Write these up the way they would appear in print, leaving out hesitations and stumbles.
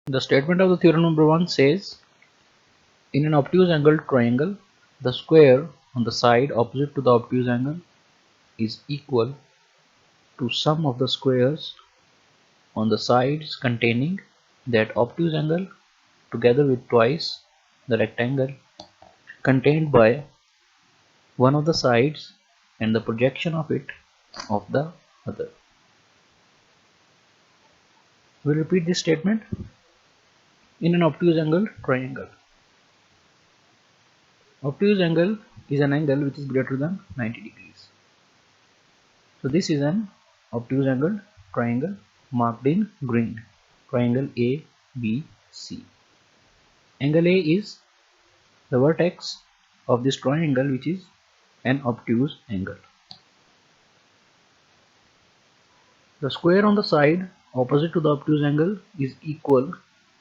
The statement of the theorem number 1 says, in an obtuse angled triangle, the square on the side opposite to the obtuse angle is equal to sum of the squares on the sides containing that obtuse angle together with twice the rectangle contained by one of the sides and the projection of it of the other. We repeat this statement. In an obtuse angle triangle, obtuse angle is an angle which is greater than 90 degrees. So this is an obtuse angle triangle marked in green, triangle ABC. Angle A is the vertex of this triangle, which is an obtuse angle. The square on the side opposite to the obtuse angle is equal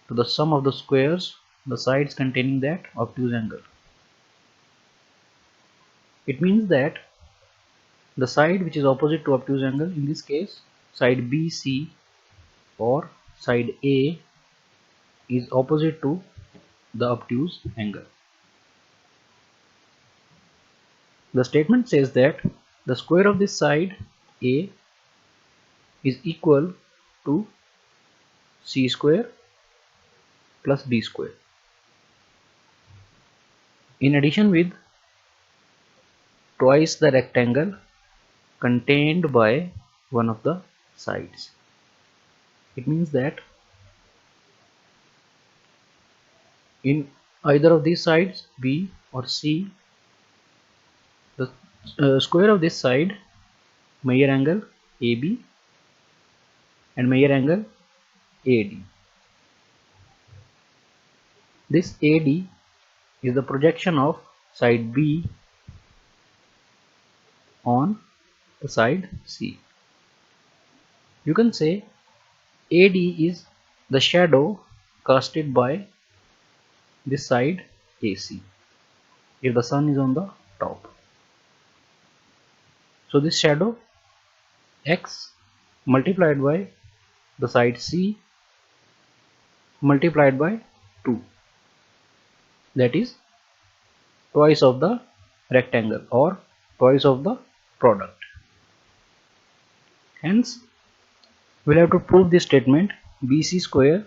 to the sum of the squares on the sides containing that obtuse angle. It means that the side which is opposite to obtuse angle, in this case side BC or side A, is opposite to the obtuse angle. The statement says that the square of this side A is equal to C square plus D square, in addition with twice the rectangle contained by one of the sides. It means that in either of these sides, B or C, the square of this side, measure angle AB and measure angle AD. This AD is the projection of side B on the side C. You can say AD is the shadow casted by this side AC if the sun is on the top. So this shadow X multiplied by the side C multiplied by 2, that is twice of the rectangle or twice of the product. Hence we'll have to prove this statement: BC square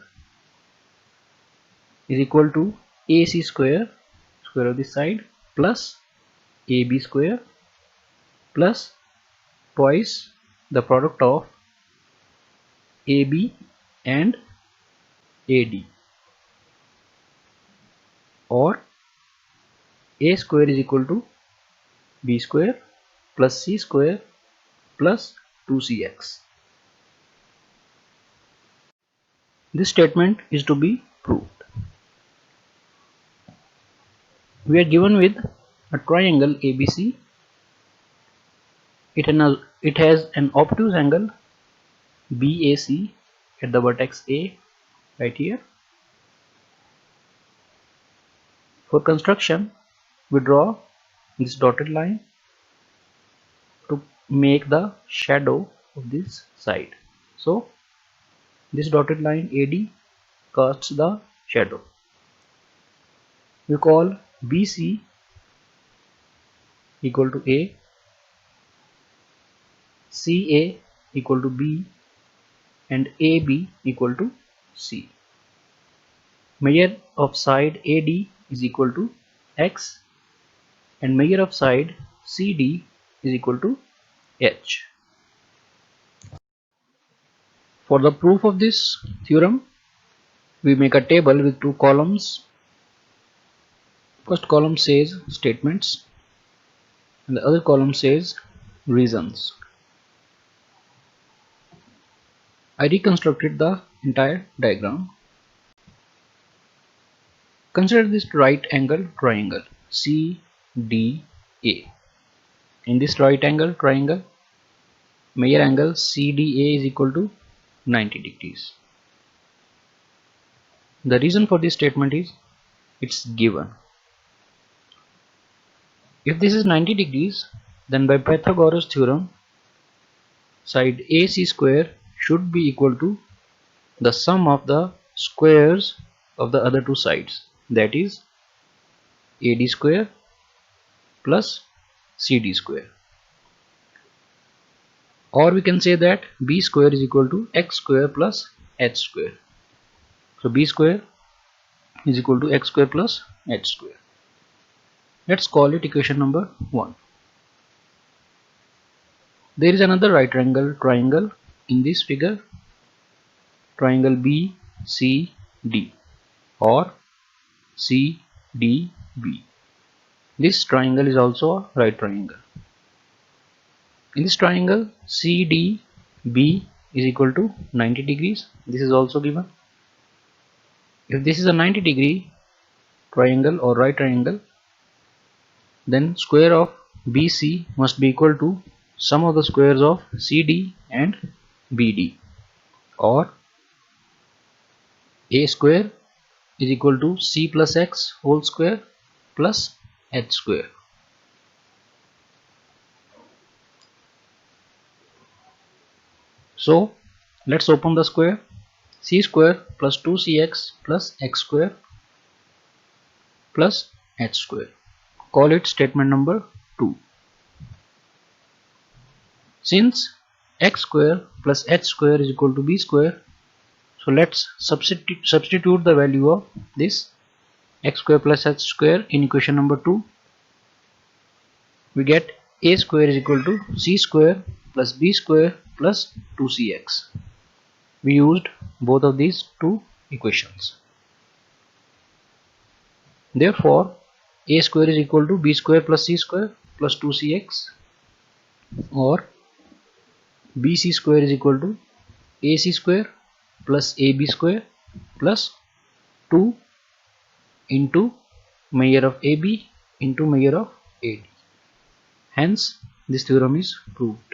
is equal to AC square, square of this side, plus AB square plus twice the product of AB and AD, or A square is equal to B square plus C square plus 2CX. This statement is to be proved. We are given with a triangle ABC. It has an obtuse angle BAC at the vertex A right here. For construction, we draw this dotted line to make the shadow of this side. So this dotted line AD casts the shadow. We call BC equal to A, CA equal to B, and AB equal to C. Measure of side AD is equal to X and measure of side CD is equal to H. For the proof of this theorem, we make a table with two columns. First column says statements and the other column says reasons. I reconstructed the entire diagram. Consider this right angle triangle CDA. In this right angle triangle, measure angle CDA is equal to 90 degrees. The reason for this statement is it's given. If this is 90 degrees, then by Pythagoras theorem, side AC square should be equal to the sum of the squares of the other two sides, that is AD square plus CD square. Or we can say that B square is equal to X square plus H square. So B square is equal to X square plus H square. Let's call it equation number 1. There is another right angle triangle in this figure, triangle BCD or CDB. This triangle is also a right triangle. In this triangle, CDB is equal to 90 degrees. This is also given. If this is a 90-degree triangle or right triangle, then square of BC must be equal to sum of the squares of CD and BD, or A square is equal to C plus X whole square plus H square. So let's open the square. C square plus 2CX plus X square plus H square. Call it statement number 2. Since X square plus H square is equal to B square, so let's substitute the value of this X square plus H square in equation number 2. We get A square is equal to C square plus B square plus 2CX. We used both of these two equations. Therefore, A square is equal to B square plus C square plus 2CX, or BC square is equal to AC square plus AB square plus 2 into measure of AB into measure of AD. Hence, this theorem is proved.